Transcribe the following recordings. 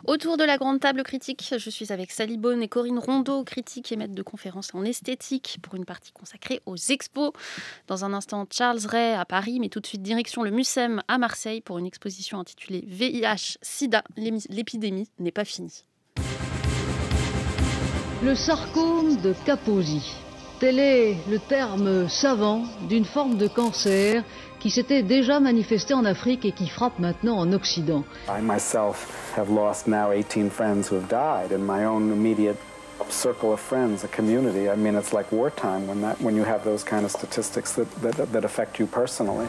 Autour de la grande table critique, je suis avec Sally Beaune et Corinne Rondeau, critique et maître de conférences en esthétique, pour une partie consacrée aux expos. Dans un instant, Charles Ray à Paris, mais tout de suite direction le Mucem à Marseille pour une exposition intitulée VIH-Sida, l'épidémie n'est pas finie. Le sarcome de Kaposi. Tel est le terme savant d'une forme de cancer qui s'était déjà manifestée en Afrique et qui frappe maintenant en Occident. I myself have lost now 18 friends who have died in my own immediate circle of friends, a community. I mean, it's like wartime when you have those kind of statistics that affect you personally.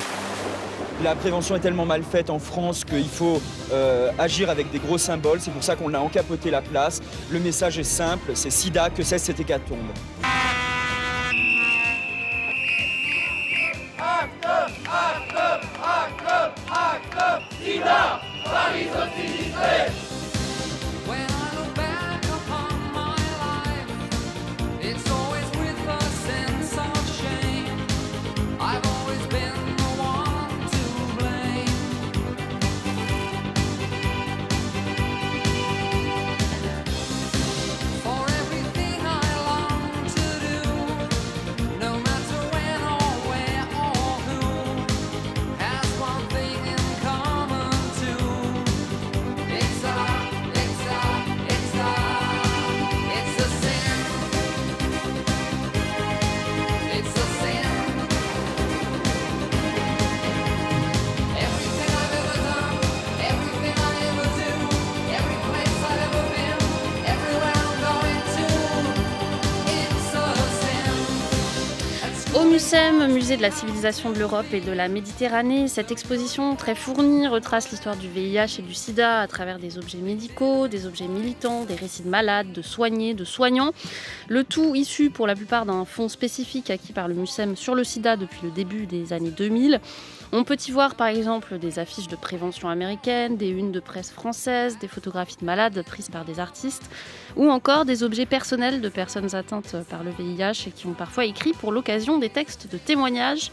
La prévention est tellement mal faite en France qu'il faut agir avec des gros symboles. C'est pour ça qu'on a encapoté la place. Le message est simple, c'est SIDA, que cesse cette hécatombe. SIDA, Paris aux sinistrés. Au Mucem, musée de la civilisation de l'Europe et de la Méditerranée, cette exposition très fournie retrace l'histoire du VIH et du sida à travers des objets médicaux, des objets militants, des récits de malades, de soignés, de soignants. Le tout issu pour la plupart d'un fonds spécifique acquis par le Mucem sur le sida depuis le début des années 2000. On peut y voir par exemple des affiches de prévention américaines, des unes de presse françaises, des photographies de malades prises par des artistes, ou encore des objets personnels de personnes atteintes par le VIH et qui ont parfois écrit pour l'occasion des textes de témoignages.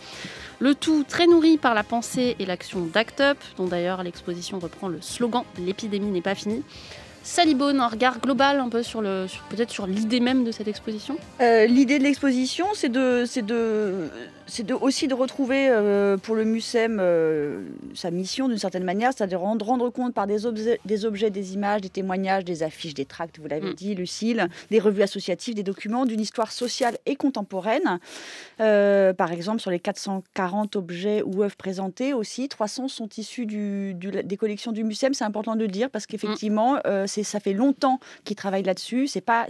Le tout très nourri par la pensée et l'action d'Act Up, dont d'ailleurs l'exposition reprend le slogan « L'épidémie n'est pas finie ». Sally Beaune, un regard global un peu peut-être sur l'idée même de cette exposition. L'idée de l'exposition, c'est aussi de retrouver pour le Mucem sa mission d'une certaine manière, c'est-à-dire rendre compte par des objets, des images, des témoignages, des affiches, des tracts, vous l'avez dit, Lucille, des revues associatives, des documents d'une histoire sociale et contemporaine. Par exemple, sur les 440 objets ou œuvres présentés aussi, 300 sont issus des collections du Mucem. C'est important de le dire parce qu'effectivement, ça fait longtemps qu'ils travaillent là-dessus. C'est pas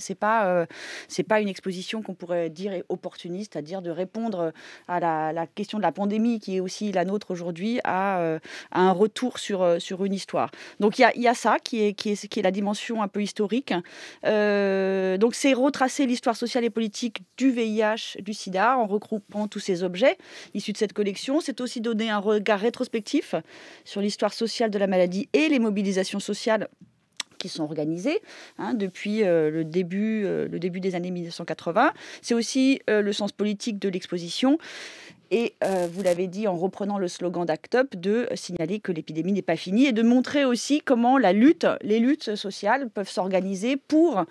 une exposition qu'on pourrait dire est opportuniste, c'est-à-dire de répondre à la question de la pandémie qui est aussi la nôtre aujourd'hui, à un retour sur une histoire. Donc il y a ça qui est la dimension un peu historique. Donc c'est retracer l'histoire sociale et politique du VIH, du sida, en regroupant tous ces objets issus de cette collection. C'est aussi donner un regard rétrospectif sur l'histoire sociale de la maladie et les mobilisations sociales qui sont organisées depuis le début des années 1980. C'est aussi le sens politique de l'exposition. Et vous l'avez dit en reprenant le slogan d'Act Up, de signaler que l'épidémie n'est pas finie et de montrer aussi comment les luttes sociales peuvent s'organiser pour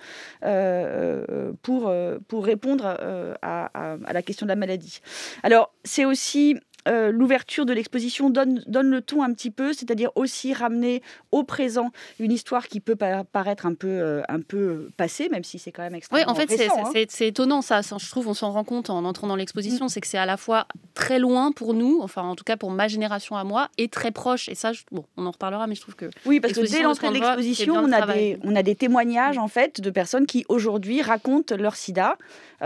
répondre à la question de la maladie. Alors, c'est aussi l'ouverture de l'exposition donne le ton un petit peu, c'est-à-dire aussi ramener au présent une histoire qui peut paraître un peu passée, même si c'est quand même extrêmement récent. Oui, en fait, c'est étonnant ça, je trouve, on s'en rend compte en entrant dans l'exposition, c'est que c'est à la fois très loin pour nous, enfin en tout cas pour ma génération à moi, et très proche, et ça, on en reparlera, mais je trouve que... Oui, parce que dès l'entrée de l'exposition, on a des témoignages en fait, de personnes qui aujourd'hui racontent leur sida, ou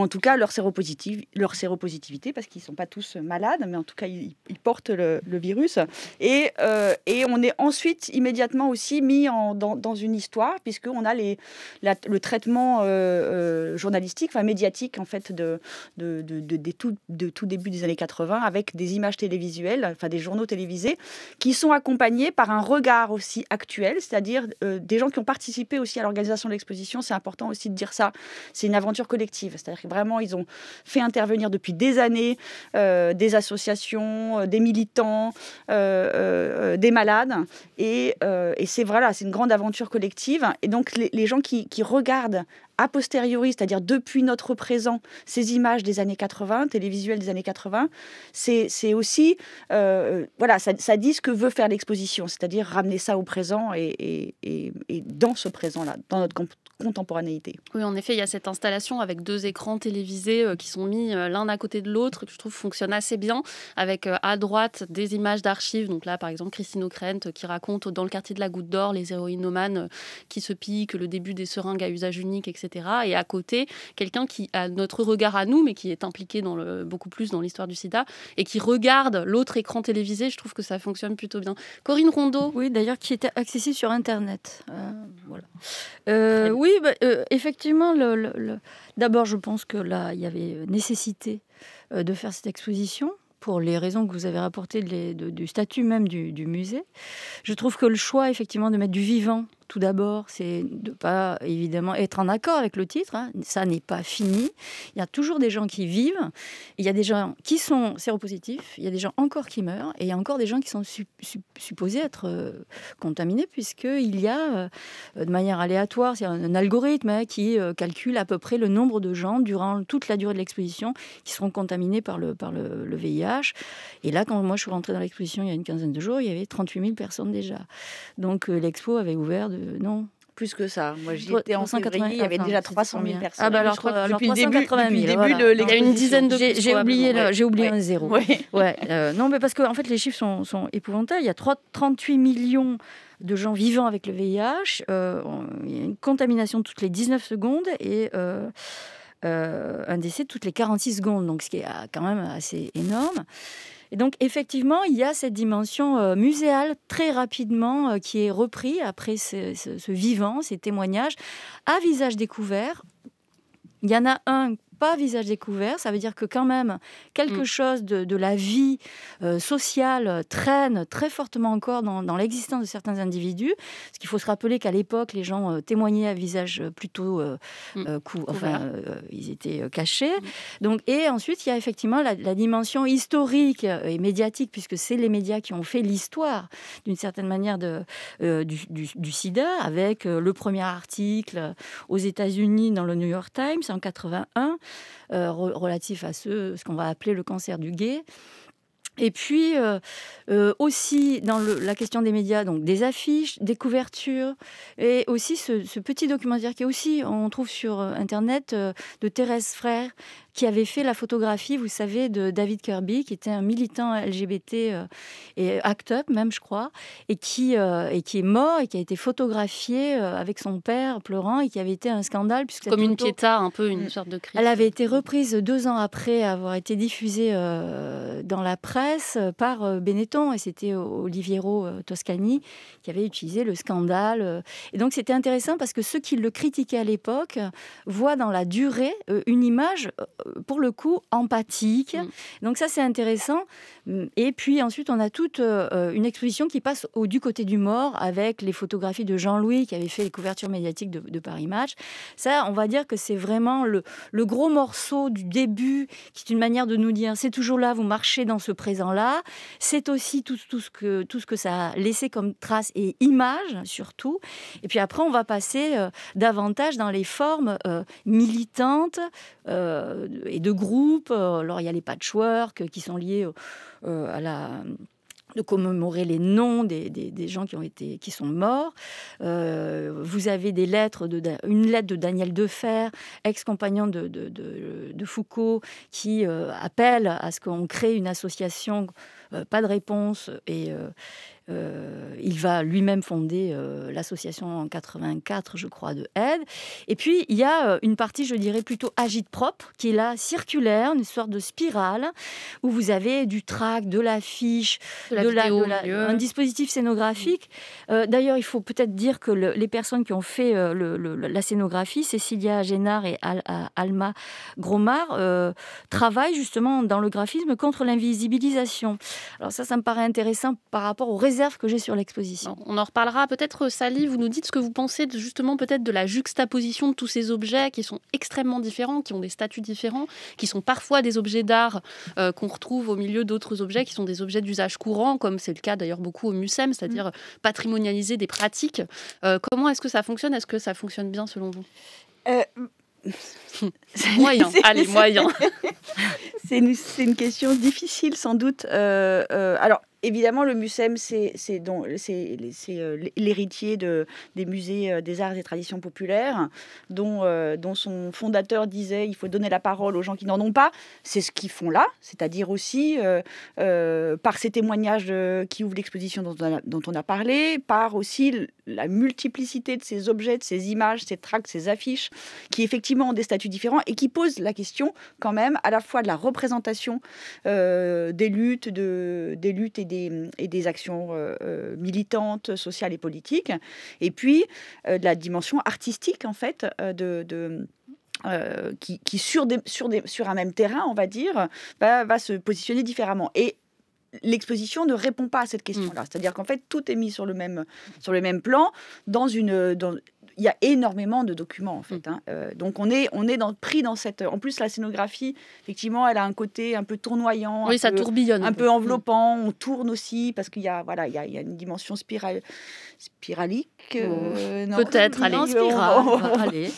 en tout cas leur séropositivité, parce qu'ils ne sont pas tous malades, mais en tout cas, ils portent le virus. Et on est ensuite immédiatement aussi mis dans une histoire, puisqu'on a le traitement journalistique, enfin médiatique, en fait, de tout début des années 80, avec des images télévisuelles, enfin des journaux télévisés, qui sont accompagnés par un regard aussi actuel, c'est-à-dire des gens qui ont participé aussi à l'organisation de l'exposition. C'est important aussi de dire ça. C'est une aventure collective. C'est-à-dire que vraiment, ils ont fait intervenir depuis des années des associations associations, des militants, des malades. Et c'est une grande aventure collective. Et donc, les gens qui regardent a posteriori, c'est-à-dire depuis notre présent, ces images des années 80, télévisuelles des années 80, c'est aussi, ça dit ce que veut faire l'exposition, c'est-à-dire ramener ça au présent et dans ce présent-là, dans notre contemporanéité. Oui, en effet, il y a cette installation avec 2 écrans télévisés qui sont mis l'un à côté de l'autre, que je trouve fonctionne assez bien, avec à droite des images d'archives. Donc là, par exemple, Christine Ockrent qui raconte dans le quartier de la Goutte d'Or les héroïnomanes qui se piquent, le début des seringues à usage unique, etc. Et à côté, quelqu'un qui a notre regard à nous, mais qui est impliqué beaucoup plus dans l'histoire du sida, et qui regarde l'autre écran télévisé. Je trouve que ça fonctionne plutôt bien. Corinne Rondeau. Oui, d'ailleurs, qui était accessible sur Internet. Oui, effectivement, d'abord, je pense que là, il y avait nécessité de faire cette exposition pour les raisons que vous avez rapportées du statut même du musée. Je trouve que le choix, effectivement, de mettre du vivant, tout d'abord, c'est de ne pas, évidemment, être en accord avec le titre. Ça n'est pas fini. Il y a toujours des gens qui vivent. Il y a des gens qui sont séropositifs. Il y a des gens encore qui meurent. Et il y a encore des gens qui sont supposés être contaminés, puisqu'il y a, de manière aléatoire, c'est un algorithme qui calcule à peu près le nombre de gens durant toute la durée de l'exposition qui seront contaminés par le VIH. Et là, quand moi je suis rentrée dans l'exposition il y a une quinzaine de jours, il y avait 38 000 personnes déjà. Donc l'expo avait ouvert non. Plus que ça. Moi, j'y étais en février, il y avait déjà 300 000 personnes. Ah bah alors, je crois que depuis 380 000. Depuis le début de l'exposition. Il y a une dizaine de J'ai oublié un zéro. Non, mais parce que en fait, les chiffres sont épouvantables. Il y a 38 millions de gens vivant avec le VIH. Il y a une contamination toutes les 19 secondes et un décès toutes les 46 secondes. Donc, ce qui est quand même assez énorme. Et donc, effectivement, il y a cette dimension muséale très rapidement qui est reprise après ce vivant, ces témoignages à visage découvert. Il y en a un pas visage découvert, ça veut dire que quand même quelque chose de la vie sociale traîne très fortement encore dans l'existence de certains individus. Parce qu'il faut se rappeler qu'à l'époque, les gens témoignaient à visage plutôt ils étaient cachés. Donc, et ensuite, il y a effectivement la dimension historique et médiatique, puisque c'est les médias qui ont fait l'histoire, d'une certaine manière, du sida, avec le premier article aux États-Unis dans le New York Times en 81, relatif à ce qu'on va appeler le cancer du gay. Et puis aussi dans la question des médias, donc des affiches, des couvertures, et aussi ce petit documentaire qui est aussi, on trouve sur Internet, de Thérèse Frère, qui avait fait la photographie, vous savez, de David Kirby, qui était un militant LGBT et ACT UP même, je crois, et qui est mort et qui a été photographié avec son père pleurant, et qui avait été un scandale. Comme une piéta, un peu une sorte de crise. Elle avait été reprise 2 ans après avoir été diffusée dans la presse par Benetton, et c'était Oliviero Toscani qui avait utilisé le scandale. Et donc c'était intéressant parce que ceux qui le critiquaient à l'époque voient dans la durée une image pour le coup empathique. Donc ça c'est intéressant. Et puis ensuite on a toute une exposition qui passe du côté du mort, avec les photographies de Jean-Louis qui avait fait les couvertures médiatiques de Paris Match. Ça, on va dire que c'est vraiment le gros morceau du début, qui est une manière de nous dire c'est toujours là, vous marchez dans ce présent-là. C'est aussi tout ce que ça a laissé comme trace et image surtout. Et puis après on va passer davantage dans les formes militantes et de groupes. Alors il y a les patchwork qui sont liés de commémorer les noms des gens qui sont morts. Vous avez une lettre de Daniel Defer, ex-compagnon de Foucault, qui appelle à ce qu'on crée une association. Pas de réponse, et il va lui-même fonder l'association en 84, je crois, de aide. Et puis, il y a une partie, je dirais, plutôt agite-propre, qui est là, circulaire, une sorte de spirale, où vous avez du tract, de l'affiche, un dispositif scénographique. D'ailleurs, il faut peut-être dire que les personnes qui ont fait la scénographie, Cécilia Génard et Alma Gromard, travaillent justement dans le graphisme contre l'invisibilisation. Alors ça me paraît intéressant par rapport aux réserves que j'ai sur l'exposition. On en reparlera peut-être, Sally, vous nous dites ce que vous pensez justement peut-être de la juxtaposition de tous ces objets qui sont extrêmement différents, qui ont des statuts différents, qui sont parfois des objets d'art qu'on retrouve au milieu d'autres objets qui sont des objets d'usage courant, comme c'est le cas d'ailleurs beaucoup au MUCEM, c'est-à-dire patrimonialiser des pratiques. Comment est-ce que ça fonctionne ? Est-ce que ça fonctionne bien selon vous ? Moyen, allez, moyen. C'est une question difficile sans doute. Alors, évidemment, le MUCEM, c'est l'héritier des musées des arts et des traditions populaires, dont son fondateur disait il faut donner la parole aux gens qui n'en ont pas. C'est ce qu'ils font là, c'est-à-dire aussi par ces témoignages qui ouvrent l'exposition dont on a parlé, par aussi la multiplicité de ces objets, de ces images, ces tracts, ces affiches, qui effectivement ont des statuts différents et qui posent la question quand même à la fois de la représentation des luttes et des actions militantes, sociales et politiques, et puis de la dimension artistique en fait qui sur un même terrain, on va dire, va se positionner différemment. Et l'exposition ne répond pas à cette question-là. C'est-à-dire qu'en fait, tout est mis sur le même plan il y a énormément de documents en fait. Donc on est pris dans cette. En plus la scénographie, effectivement, elle a un côté un peu tournoyant, ça tourbillonne, un peu enveloppant. On tourne aussi parce qu'il y a une dimension spiralique. Peut-être, allez.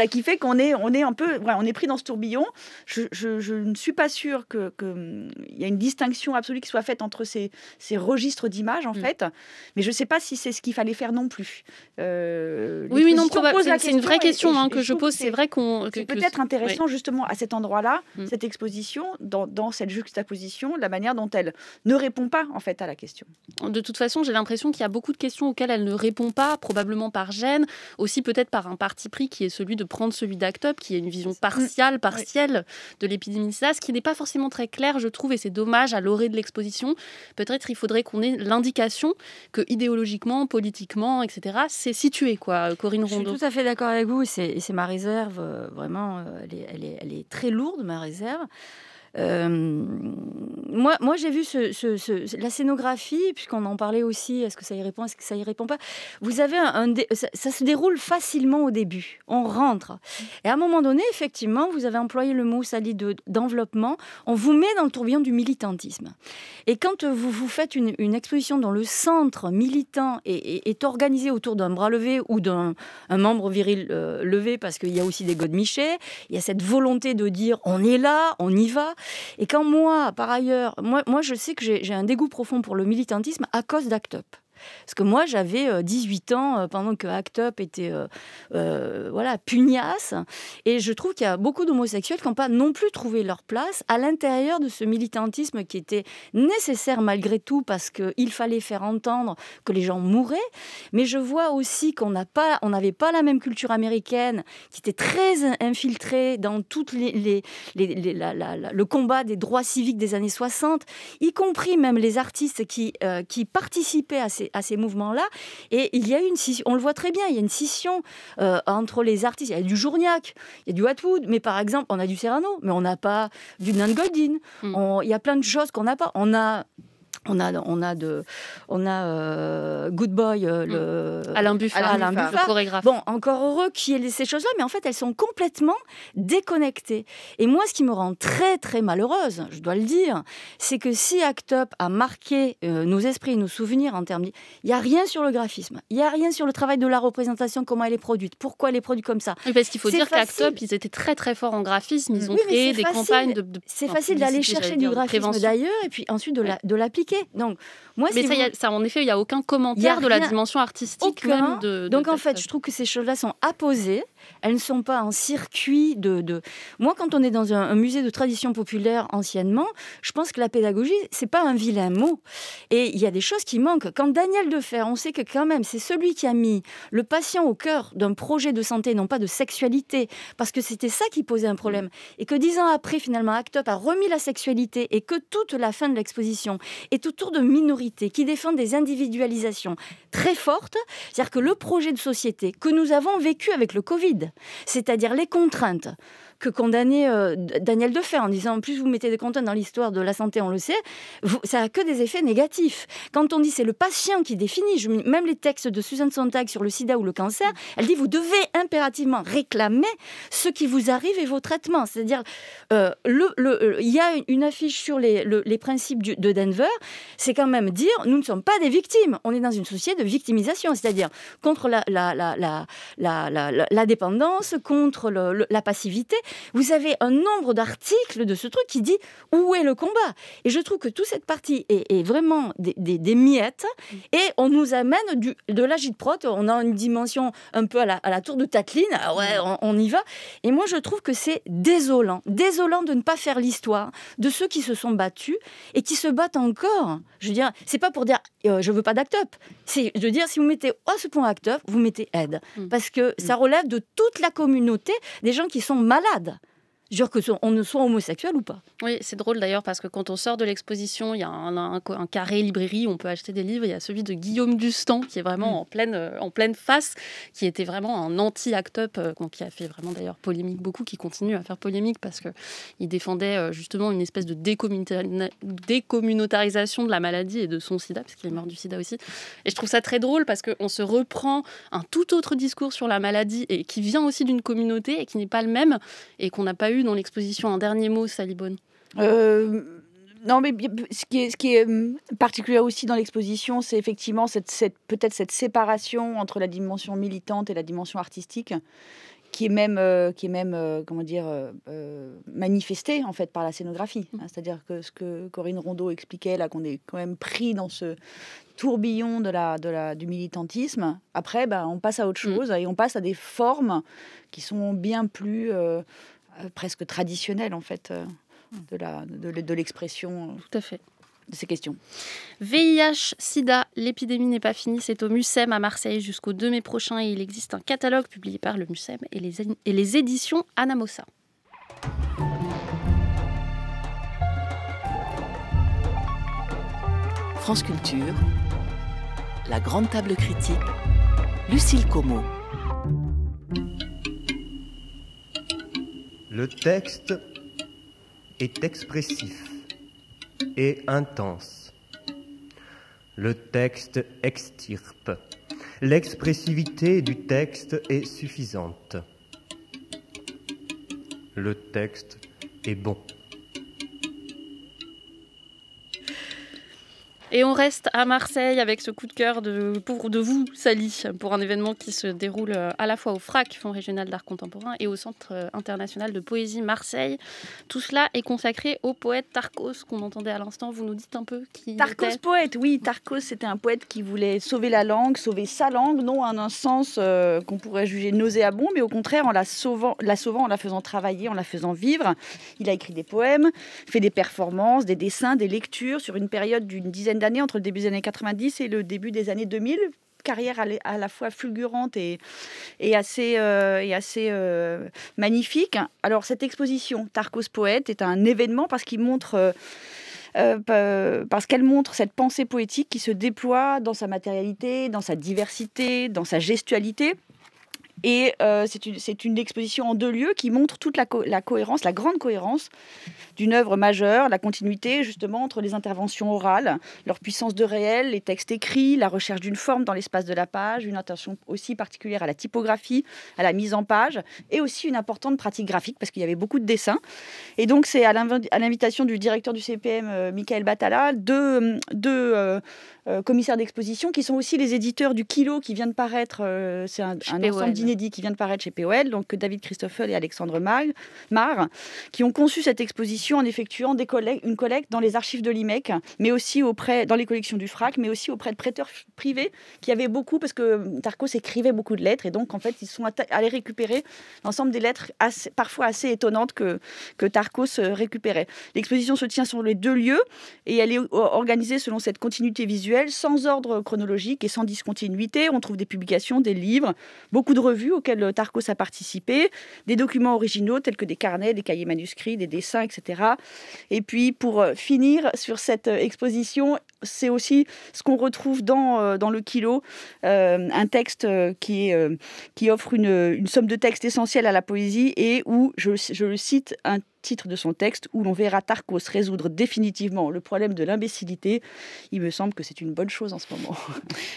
Qui fait qu'on est un peu, on est pris dans ce tourbillon. Je ne suis pas sûre que il y a une distinction absolue qui soit faite entre ces registres d'images en fait, mais je ne sais pas si c'est ce qu'il fallait faire non plus. Oui, non, c'est une vraie question que je pose. C'est vrai c'est peut-être intéressant justement à cet endroit-là, cette exposition, dans cette juxtaposition, la manière dont elle ne répond pas en fait à la question. De toute façon, j'ai l'impression qu'il y a beaucoup de questions auxquelles elle ne répond pas, probablement par gêne, aussi peut-être par un parti pris qui est celui de prendre celui d'ACT UP, qui est une vision partielle de l'épidémie de SIDA, ce qui n'est pas forcément très clair, je trouve, et c'est dommage à l'orée de l'exposition. Peut-être il faudrait qu'on ait l'indication que idéologiquement, politiquement, etc., c'est situé, quoi, Corinne Rondeau. Je suis tout à fait d'accord avec vous, c'est ma réserve, vraiment, elle est très lourde, ma réserve. Moi, j'ai vu la scénographie, puisqu'on en parlait aussi, est-ce que ça y répond, est-ce que ça y répond pas. Vous avez ça se déroule facilement au début, on rentre. Et à un moment donné, effectivement, vous avez employé le mot, Sally, d'enveloppement, on vous met dans le tourbillon du militantisme. Et quand vous faites une exposition dont le centre militant est organisé autour d'un bras levé ou d'un membre viril levé, parce qu'il y a aussi des godemichés, il y a cette volonté de dire on est là, on y va. Et quand moi, par ailleurs, moi je sais que j'ai un dégoût profond pour le militantisme à cause d'ACT UP. Parce que moi, j'avais 18 ans pendant que ACT UP était pugnace. Et je trouve qu'il y a beaucoup d'homosexuels qui n'ont pas non plus trouvé leur place à l'intérieur de ce militantisme qui était nécessaire malgré tout parce qu'il fallait faire entendre que les gens mouraient. Mais je vois aussi qu'on n'avait pas la même culture américaine qui était très infiltrée dans toutes le combat des droits civiques des années 60, y compris même les artistes qui participaient à ces mouvements-là. Et il y a une scission, on le voit très bien, il y a une scission entre les artistes. Il y a du Journiac, il y a du Atwood, mais par exemple, on a du Serrano, mais on n'a pas du Nan Goldin. Il y a plein de choses qu'on n'a pas. On a Good Boy, Alain Buffard, le chorégraphe. Bon, encore heureux qu'il y ait ces choses-là, mais en fait, elles sont complètement déconnectées. Et moi, ce qui me rend très, très malheureuse, je dois le dire, c'est que si ACT UP a marqué nos esprits, nos souvenirs en termes... Il n'y a rien sur le graphisme, il n'y a rien sur le travail de la représentation, comment elle est produite, pourquoi elle est produite comme ça. Oui, parce qu'il faut dire qu'ACT UP, ils étaient très, très forts en graphisme, ils ont créé des campagnes de... C'est facile d'aller chercher du graphisme d'ailleurs, et puis ensuite de l'appliquer. Donc, moi, en effet, il n'y a aucun commentaire de la dimension artistique. Même donc, en fait, je trouve que ces choses-là sont apposées. Elles ne sont pas en circuit de... Moi, quand on est dans un musée de tradition populaire anciennement, je pense que la pédagogie, c'est pas un vilain mot. Et il y a des choses qui manquent. Quand Daniel Defer, on sait que quand même, c'est celui qui a mis le patient au cœur d'un projet de santé, non pas de sexualité, parce que c'était ça qui posait un problème. Et que 10 ans après, finalement, ACT UP a remis la sexualité et que toute la fin de l'exposition est autour de minorités qui défendent des individualisations très fortes. C'est-à-dire que le projet de société que nous avons vécu avec le Covid, c'est-à-dire les contraintes que condamner Daniel Defer en disant en plus vous mettez des compteurs dans l'histoire de la santé, on le sait, ça a que des effets négatifs. Quand on dit c'est le patient qui définit, même les textes de Susan Sontag sur le sida ou le cancer, elle dit vous devez impérativement réclamer ce qui vous arrive et vos traitements. C'est-à-dire, il y a une affiche sur les principes de Denver, c'est quand même dire nous ne sommes pas des victimes, on est dans une société de victimisation, c'est-à-dire contre la dépendance, contre la passivité. Vous avez un nombre d'articles de ce truc qui dit où est le combat. Et je trouve que toute cette partie est vraiment des miettes et on nous amène de l'agitprop, on a une dimension un peu à la tour de Tattling, on y va. Et moi je trouve que c'est désolant de ne pas faire l'histoire de ceux qui se sont battus et qui se battent encore. Je veux dire, c'est pas pour dire je veux pas d'ACT-UP. Je veux dire, si vous mettez à ce point ACT-UP, vous mettez aide. Parce que ça relève de toute la communauté des gens qui sont malades. Je veux dire qu'on ne soit homosexuel ou pas. Oui, c'est drôle d'ailleurs parce que quand on sort de l'exposition, il y a un carré librairie où on peut acheter des livres. Il y a celui de Guillaume Dustan qui est vraiment en pleine face, qui était vraiment un anti-ACT-UP, qui a fait vraiment d'ailleurs polémique beaucoup, qui continue à faire polémique parce qu'il défendait justement une espèce de décommunautarisation de la maladie et de son sida, parce qu'il est mort du sida aussi. Et je trouve ça très drôle parce qu'on se reprend un tout autre discours sur la maladie et qui vient aussi d'une communauté et qui n'est pas le même et qu'on n'a pas eu dans l'exposition. Un dernier mot, Sally Bonne. Non, mais ce qui est particulier aussi dans l'exposition, c'est effectivement peut-être cette séparation entre la dimension militante et la dimension artistique, qui est même manifestée en fait par la scénographie. C'est-à-dire que ce que Corinne Rondeau expliquait là, qu'on est quand même pris dans ce tourbillon du militantisme. Après, on passe à autre chose et on passe à des formes qui sont bien plus presque traditionnelles en fait de l'expression. Tout à fait. De ces questions. VIH, SIDA, l'épidémie n'est pas finie, c'est au MUCEM à Marseille jusqu'au 2 mai prochain et il existe un catalogue publié par le MUCEM et les éditions Anamosa. France Culture, la grande table critique, Lucille Como. Le texte est expressif et intense. Le texte extirpe. L'expressivité du texte est suffisante. Le texte est bon. Et on reste à Marseille avec ce coup de cœur de vous, Sally, pour un événement qui se déroule à la fois au FRAC, Fonds régional d'art contemporain, et au Centre international de poésie Marseille. Tout cela est consacré au poète Tarkos, qu'on entendait à l'instant. Vous nous dites un peu qui Tarkos était... poète, oui. Tarkos, c'était un poète qui voulait sauver la langue, sauver sa langue, non en un sens qu'on pourrait juger nauséabond, mais au contraire en la sauvant, en la faisant travailler, en la faisant vivre. Il a écrit des poèmes, fait des performances, des dessins, des lectures sur une période d'une dizaine d'années, entre le début des années 90 et le début des années 2000. Carrière à la fois fulgurante et assez magnifique. Alors cette exposition Tarkos poète est un événement parce qu'elle montre cette pensée poétique qui se déploie dans sa matérialité, dans sa diversité, dans sa gestualité. Et c'est une exposition en 2 lieux qui montre toute la cohérence, la grande cohérence d'une œuvre majeure, la continuité justement entre les interventions orales, leur puissance de réel, les textes écrits, la recherche d'une forme dans l'espace de la page, une attention aussi particulière à la typographie, à la mise en page, et aussi une importante pratique graphique parce qu'il y avait beaucoup de dessins. Et donc c'est à l'invitation du directeur du CPM, Michael Batala, deux commissaires d'exposition qui sont aussi les éditeurs du Kilo qui vient de paraître, c'est un ensemble d'inédits qui vient de paraître chez POL, donc David Christoffel et Alexandre Marre, qui ont conçu cette exposition en effectuant une collecte dans les archives de l'IMEC, mais aussi dans les collections du FRAC, mais aussi auprès de prêteurs privés qui avaient beaucoup, parce que Tarkos écrivait beaucoup de lettres, et donc en fait ils sont allés récupérer l'ensemble des lettres parfois assez étonnantes que Tarkos récupérait. L'exposition se tient sur les 2 lieux, et elle est organisée selon cette continuité visuelle, sans ordre chronologique et sans discontinuité. On trouve des publications, des livres, beaucoup de revues auxquelles Tarkos a participé, des documents originaux tels que des carnets, des cahiers manuscrits, des dessins, etc. Et puis pour finir sur cette exposition, c'est aussi ce qu'on retrouve dans le Kilo, un texte qui offre une somme de textes essentiels à la poésie et où, je le cite, un titre de son texte, où l'on verra Tarkos résoudre définitivement le problème de l'imbécilité. Il me semble que c'est une bonne chose en ce moment.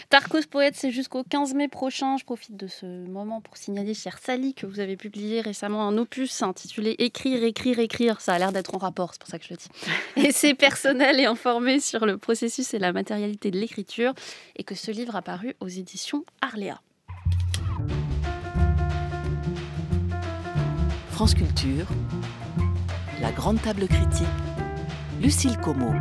Tarkos poète, c'est jusqu'au 15 mai prochain. Je profite de ce moment pour signaler, chère Sally, que vous avez publié récemment un opus intitulé « Écrire, écrire, écrire ». Ça a l'air d'être en rapport, c'est pour ça que je le dis. Et c'est personnel et informé sur le processus et la matérialité de l'écriture, et que ce livre a paru aux éditions Arléa. France Culture, la grande table critique, Lucille Como.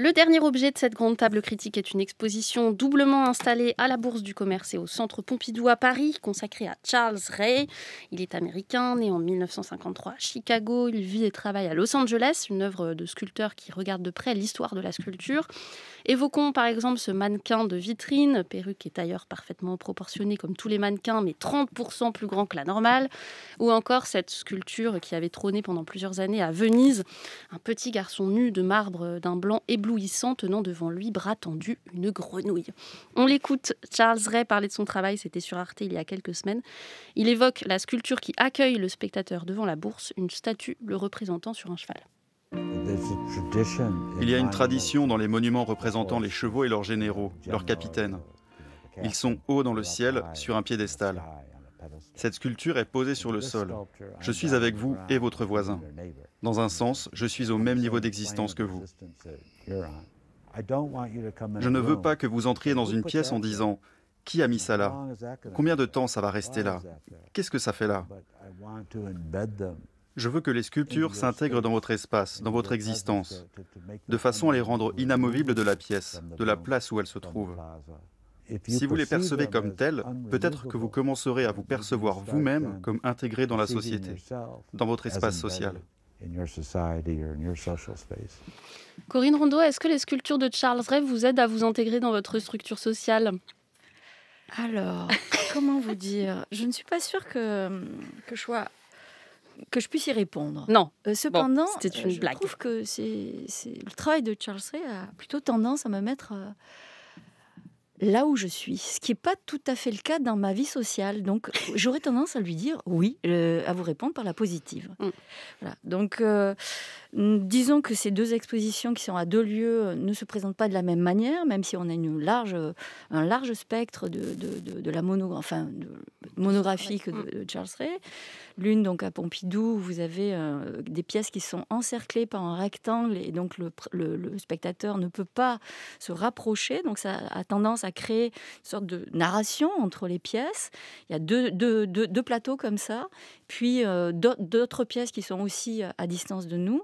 Le dernier objet de cette grande table critique est une exposition doublement installée à la Bourse du Commerce et au Centre Pompidou à Paris, consacrée à Charles Ray. Il est américain, né en 1953 à Chicago. Il vit et travaille à Los Angeles, une œuvre de sculpteur qui regarde de près l'histoire de la sculpture. Évoquons par exemple ce mannequin de vitrine, perruque et tailleur parfaitement proportionnés comme tous les mannequins, mais 30% plus grand que la normale. Ou encore cette sculpture qui avait trôné pendant plusieurs années à Venise, un petit garçon nu de marbre d'un blanc éblouissant tenant devant lui, bras tendus, une grenouille. On l'écoute, Charles Ray parler de son travail, c'était sur Arte il y a quelques semaines. Il évoque la sculpture qui accueille le spectateur devant la bourse, une statue le représentant sur un cheval. Il y a une tradition dans les monuments représentant les chevaux et leurs généraux, leurs capitaines. Ils sont hauts dans le ciel, sur un piédestal. Cette sculpture est posée sur le sol. Je suis avec vous et votre voisin. Dans un sens, je suis au même niveau d'existence que vous. Je ne veux pas que vous entriez dans une pièce en disant « Qui a mis ça là? Combien de temps ça va rester là? Qu'est-ce que ça fait là ?» Je veux que les sculptures s'intègrent dans votre espace, dans votre existence, de façon à les rendre inamovibles de la pièce, de la place où elles se trouvent. Si vous les percevez comme telles, peut-être que vous commencerez à vous percevoir vous-même comme intégré dans la société, dans votre espace social. Corinne Rondeau, est-ce que les sculptures de Charles Ray vous aident à vous intégrer dans votre structure sociale ? Alors, comment vous dire ? Je ne suis pas sûre que je puisse y répondre. Non. Cependant, bon, c'était une blague. Je trouve que le travail de Charles Ray a plutôt tendance à me mettre là où je suis, ce qui n'est pas tout à fait le cas dans ma vie sociale. Donc, j'aurais tendance à lui dire oui, à vous répondre par la positive. Voilà. Donc, disons que ces deux expositions qui sont à deux lieux ne se présentent pas de la même manière, même si on a un large spectre de la monographique de Charles Ray. L'une, donc à Pompidou, vous avez des pièces qui sont encerclées par un rectangle et donc le spectateur ne peut pas se rapprocher. Donc ça a tendance à créer une sorte de narration entre les pièces. Il y a deux plateaux comme ça, puis d'autres pièces qui sont aussi à distance de nous.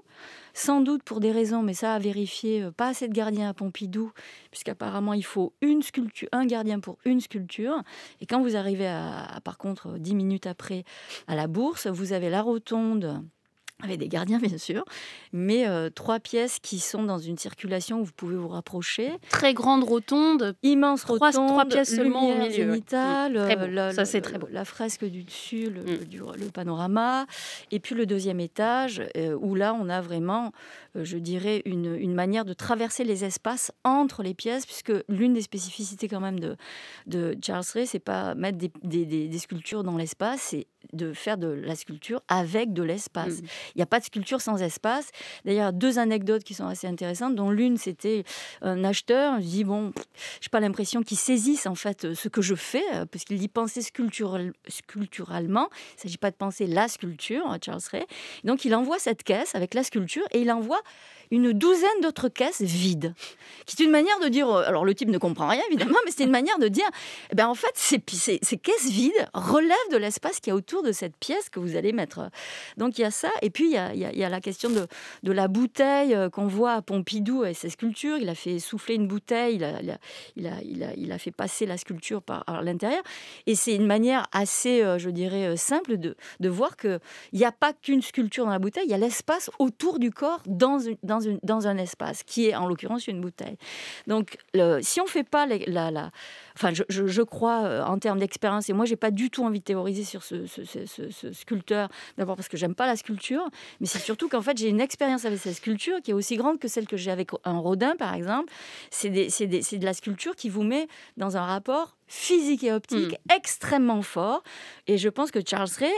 Sans doute pour des raisons, mais ça à vérifier, pas assez de gardiens à Pompidou, puisqu'apparemment il faut un gardien pour une sculpture. Et quand vous arrivez par contre 10 minutes après à la Bourse, vous avez la rotonde avec des gardiens bien sûr, mais 3 pièces qui sont dans une circulation où vous pouvez vous rapprocher. Très grande rotonde, immense rotonde, 3 pièces seulement au milieu. Zénithale, très beau. Ça c'est très beau. La fresque du dessus, le panorama, et puis le deuxième étage où là on a vraiment, je dirais, une manière de traverser les espaces entre les pièces, puisque l'une des spécificités quand même de Charles Ray, c'est pas mettre des sculptures dans l'espace, c'est de faire de la sculpture avec de l'espace. Il n'y a pas de sculpture sans espace. D'ailleurs, 2 anecdotes qui sont assez intéressantes, dont l'une, c'était un acheteur. Je dis, je n'ai pas l'impression qu'il saisisse en fait ce que je fais, parce qu'il dit penser sculpturalement. Il ne s'agit pas de penser la sculpture, Charles Ray. Donc, il envoie cette caisse avec la sculpture et il envoie une douzaine d'autres caisses vides. Qui est une manière de dire... Alors, le type ne comprend rien, évidemment, mais c'est une manière de dire... en fait, ces caisses vides relèvent de l'espace qu'il y a autour de cette pièce que vous allez mettre. Donc, il y a ça. Et puis, il y a la question de la bouteille qu'on voit à Pompidou et ses sculptures. Il a fait souffler une bouteille. Il a fait passer la sculpture par l'intérieur. Et c'est une manière assez, je dirais, simple de voir qu'il n'y a pas qu'une sculpture dans la bouteille. Il y a l'espace autour du corps dans un espace, qui est en l'occurrence une bouteille. Donc, si on ne fait pas je crois, en termes d'expérience, et moi, je n'ai pas du tout envie de théoriser sur ce ce sculpteur, d'abord parce que j'aime pas la sculpture, mais c'est surtout qu'en fait j'ai une expérience avec cette sculpture qui est aussi grande que celle que j'ai avec un Rodin par exemple. C'est de la sculpture qui vous met dans un rapport physique et optique extrêmement fort, et je pense que Charles Ray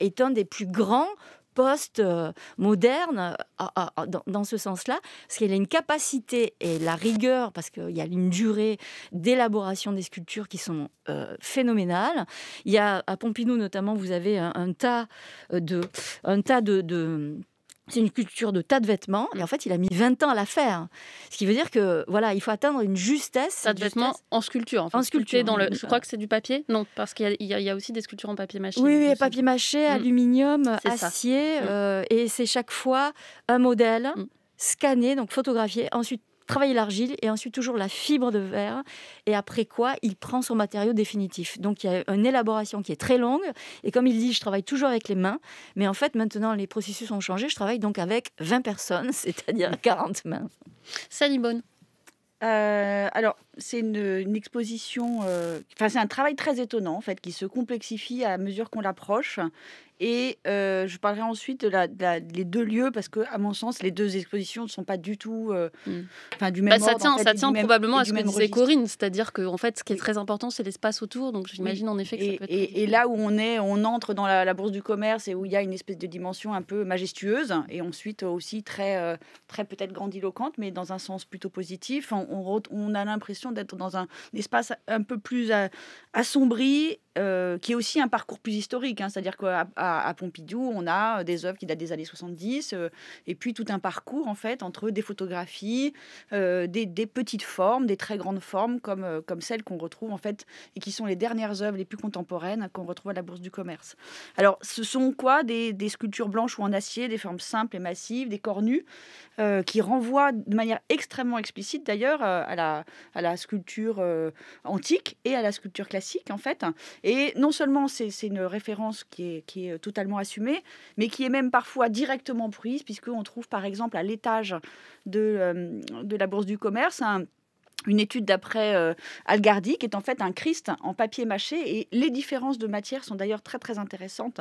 est un des plus grands post-moderne dans ce sens-là, parce qu'il a une capacité et la rigueur, parce qu'il y a une durée d'élaboration des sculptures qui sont phénoménales. Il y a, à Pompidou notamment, vous avez un tas de c'est une sculpture de tas de vêtements, et en fait, il a mis 20 ans à la faire. Ce qui veut dire que voilà, il faut atteindre une justesse. Tas de vêtements en sculpture. En sculpture. Je crois que c'est du papier. Non, parce qu'il y a aussi des sculptures en papier mâché. Oui, papier mâché, aluminium, acier, et c'est chaque fois un modèle scanné, donc photographié, ensuite travailler l'argile et ensuite toujours la fibre de verre, et après quoi il prend son matériau définitif. Donc il y a une élaboration qui est très longue, et comme il dit, je travaille toujours avec les mains, mais en fait maintenant les processus ont changé, je travaille donc avec 20 personnes, c'est-à-dire 40 mains. Sally Bone. Alors, c'est une exposition, c'est un travail très étonnant en fait, qui se complexifie à mesure qu'on l'approche. Et je parlerai ensuite des deux lieux, parce que, à mon sens, les deux expositions ne sont pas du tout du même ordre. Ça tient probablement à ce que disait Corinne, c'est-à-dire que en fait, ce qui est très important, c'est l'espace autour. Donc j'imagine en effet que ça peut être. Et là où on entre dans la bourse du commerce, et où il y a une espèce de dimension un peu majestueuse, et ensuite aussi très peut-être grandiloquente, mais dans un sens plutôt positif. On a l'impression d'être dans un espace un peu plus assombri, qui est aussi un parcours plus historique, c'est-à-dire qu'à Pompidou, on a des œuvres qui datent des années 70, et puis tout un parcours en fait entre des photographies, des petites formes, des très grandes formes comme celles qu'on retrouve en fait, et qui sont les dernières œuvres les plus contemporaines qu'on retrouve à la Bourse du Commerce. Alors, ce sont des sculptures blanches ou en acier, des formes simples et massives, des corps nus, qui renvoient de manière extrêmement explicite d'ailleurs à la sculpture antique et à la sculpture classique en fait. Et non seulement c'est une référence qui est totalement assumée, mais qui est même parfois directement prise, puisqu'on trouve par exemple à l'étage de la Bourse du Commerce une étude d'après Algardi, qui est en fait un Christ en papier mâché, et les différences de matière sont d'ailleurs très très intéressantes,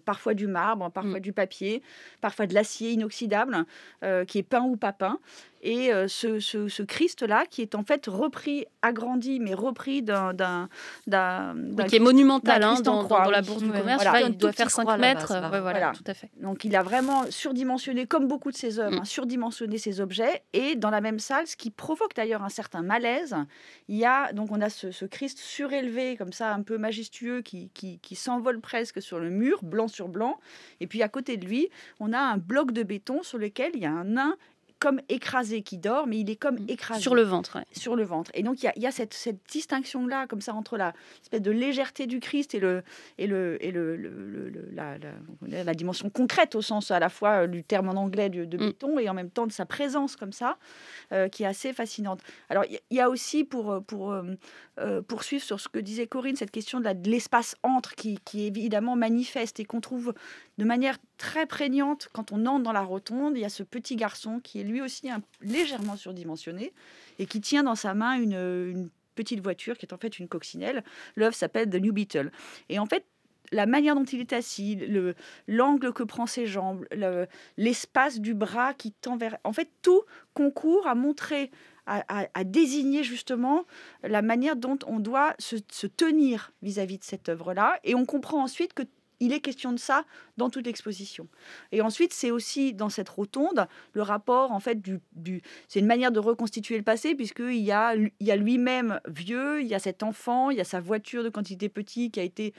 parfois du marbre, parfois du papier, parfois de l'acier inoxydable, qui est peint ou pas peint. Et ce Christ-là, qui est en fait repris, agrandi, mais repris qui est monumental dans la Bourse du Commerce. Voilà. Il doit faire 5 mètres. Voilà, tout à fait. Donc il a vraiment surdimensionné, comme beaucoup de ses œuvres, surdimensionné ses objets. Et dans la même salle, ce qui provoque d'ailleurs un certain malaise, on a ce Christ surélevé, comme ça, un peu majestueux, qui s'envole presque sur le mur, blanc sur blanc. Et puis à côté de lui, on a un bloc de béton sur lequel il y a un nain comme écrasé, qui dort, mais il est comme écrasé. Sur le ventre. Ouais. Sur le ventre. Et donc, il y a cette distinction-là, comme ça, entre la espèce de légèreté du Christ et la dimension concrète, au sens à la fois du terme en anglais de béton, et en même temps de sa présence, comme ça, qui est assez fascinante. Alors, il y a aussi, pour poursuivre sur ce que disait Corinne, cette question de l'espace entre, qui est évidemment manifeste, et qu'on trouve de manière très prégnante quand on entre dans la rotonde. Il y a ce petit garçon qui est lui aussi légèrement surdimensionné, et qui tient dans sa main une petite voiture qui est en fait une coccinelle. L'œuvre s'appelle The New Beetle. Et en fait, la manière dont il est assis, l'angle que prend ses jambes, l'espace du bras qui tend vers... En fait, tout concourt à montrer, à désigner justement la manière dont on doit se tenir vis-à-vis de cette œuvre-là. Et on comprend ensuite qu'il est question de ça dans toute l'exposition. Et ensuite, c'est aussi dans cette rotonde le rapport, en fait, c'est une manière de reconstituer le passé, puisqu'il y a lui-même vieux, il y a cet enfant, il y a sa voiture de quand il était petit qui a été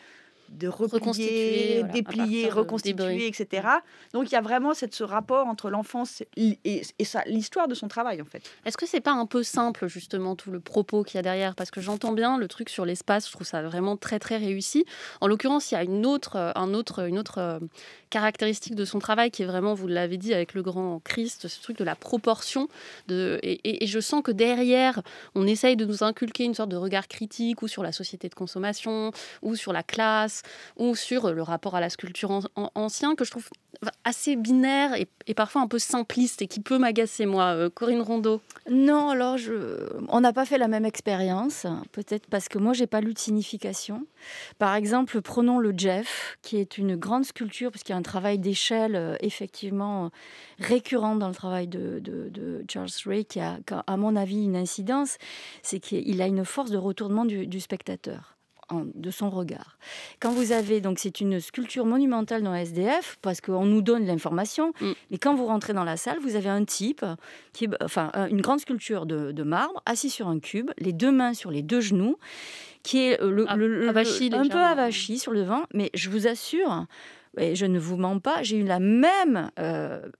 replier, déplier, reconstituer, etc. Donc il y a vraiment ce rapport entre l'enfance et l'histoire de son travail, en fait. Est-ce que c'est pas un peu simple, justement, tout le propos qu'il y a derrière? Parce que j'entends bien le truc sur l'espace, je trouve ça vraiment très très réussi. En l'occurrence, il y a une autre caractéristique de son travail qui est vraiment, vous l'avez dit, avec le grand Christ, ce truc de la proportion. Et je sens que derrière, on essaye de nous inculquer une sorte de regard critique, ou sur la société de consommation, ou sur la classe, France, ou sur le rapport à la sculpture ancien, que je trouve assez binaire et parfois un peu simpliste et qui peut m'agacer, moi. Corinne Rondeau. Non, alors on n'a pas fait la même expérience, peut-être parce que moi, j'ai pas lu de signification. Par exemple, prenons le Jeff, qui est une grande sculpture, parce qu'il y a un travail d'échelle effectivement récurrent dans le travail de Charles Ray, qui a, à mon avis, une incidence, c'est qu'il a une force de retournement du spectateur, de son regard. Quand vous avez, donc c'est une sculpture monumentale dans SDF, parce qu'on nous donne l'information, mais quand vous rentrez dans la salle, vous avez un type, une grande sculpture de marbre, assis sur un cube, les deux mains sur les deux genoux, qui est un peu avachi sur le devant, mais je vous assure, et je ne vous mens pas, j'ai eu la même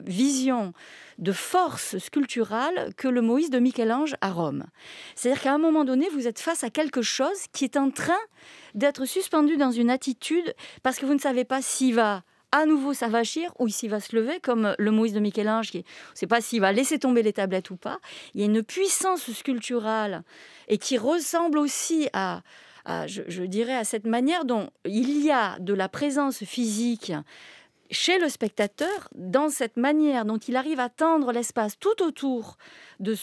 vision de force sculpturale que le Moïse de Michel-Ange à Rome. C'est-à-dire qu'à un moment donné, vous êtes face à quelque chose qui est en train d'être suspendu dans une attitude, parce que vous ne savez pas s'il va à nouveau s'avachir ou s'il va se lever, comme le Moïse de Michel-Ange, on ne sait pas s'il va laisser tomber les tablettes ou pas. Il y a une puissance sculpturale et qui ressemble aussi je dirais, à cette manière dont il y a de la présence physique chez le spectateur, dans cette manière dont il arrive à tendre l'espace tout autour de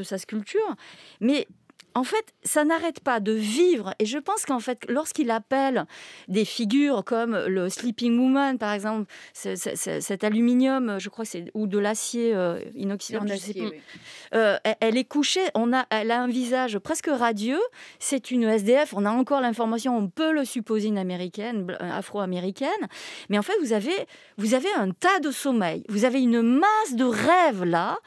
sa sculpture, mais en fait, ça n'arrête pas de vivre. Et je pense qu'en fait, lorsqu'il appelle des figures comme le Sleeping Woman, par exemple, cet aluminium, je crois que c'est, ou de l'acier inoxydable, je ne sais plus. Elle est couchée, elle a un visage presque radieux. C'est une SDF, on a encore l'information, on peut le supposer une américaine, afro-américaine. Mais en fait, vous avez un tas de sommeil. Vous avez une masse de rêves là.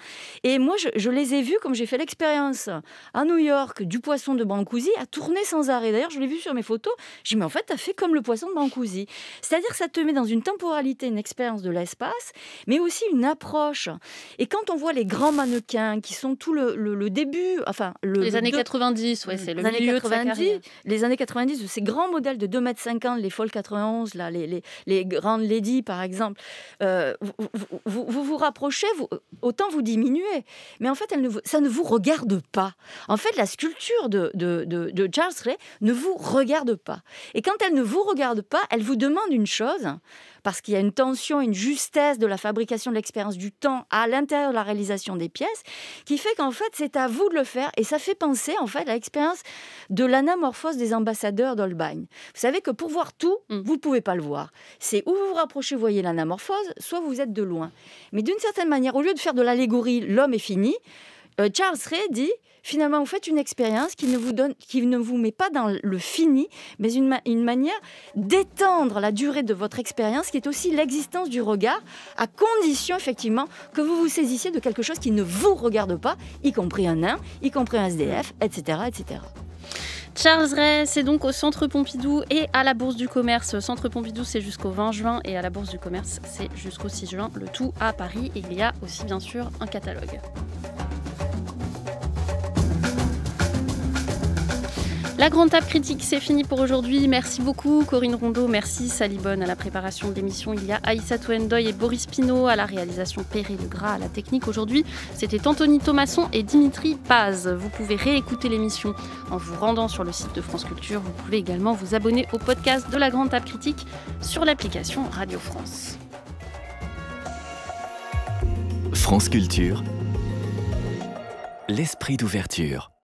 Et moi, je les ai vus, comme j'ai fait l'expérience à New York, du poisson de Brancusi a tourné sans arrêt. D'ailleurs, je l'ai vu sur mes photos. J'ai dit, mais en fait, tu as fait comme le poisson de Brancusi. C'est-à-dire que ça te met dans une temporalité, une expérience de l'espace, mais aussi une approche. Et quand on voit les grands mannequins qui sont tout le début... Les années 90, ouais, c'est le milieu de sa carrière. Les années 90, ces grands modèles de 2,50 m, les Fall 91, là, les grandes ladies, par exemple, vous rapprochez, autant vous diminuez. Mais en fait, ça ne vous regarde pas. En fait, la sculpture de Charles Ray ne vous regarde pas. Et quand elle ne vous regarde pas, elle vous demande une chose, parce qu'il y a une tension, une justesse de la fabrication de l'expérience du temps à l'intérieur de la réalisation des pièces, qui fait qu'en fait, c'est à vous de le faire. Et ça fait penser, en fait, à l'expérience de l'anamorphose des ambassadeurs d'Holbein. Vous savez que pour voir tout, vous ne pouvez pas le voir. C'est où vous vous rapprochez, vous voyez l'anamorphose, soit vous êtes de loin. Mais d'une certaine manière, au lieu de faire de l'allégorie, l'homme est fini, Charles Ray dit... Finalement, vous faites une expérience qui ne vous met pas dans le fini, mais une manière d'étendre la durée de votre expérience, qui est aussi l'existence du regard, à condition, effectivement, que vous vous saisissiez de quelque chose qui ne vous regarde pas, y compris un nain, y compris un SDF, etc., etc. Charles Ray, c'est donc au Centre Pompidou et à la Bourse du Commerce. Centre Pompidou, c'est jusqu'au 20 juin et à la Bourse du Commerce, c'est jusqu'au 6 juin, le tout à Paris. Et il y a aussi, bien sûr, un catalogue. La Grande Table Critique, c'est fini pour aujourd'hui. Merci beaucoup Corinne Rondeau, merci Sally Bonne à la préparation de l'émission. Il y a Aïssatou Ndoye et Boris Pinault à la réalisation, Perry Legras à la technique. Aujourd'hui, c'était Anthony Thomasson et Dimitri Paz. Vous pouvez réécouter l'émission en vous rendant sur le site de France Culture. Vous pouvez également vous abonner au podcast de la Grande Table Critique sur l'application Radio France. France Culture, l'esprit d'ouverture.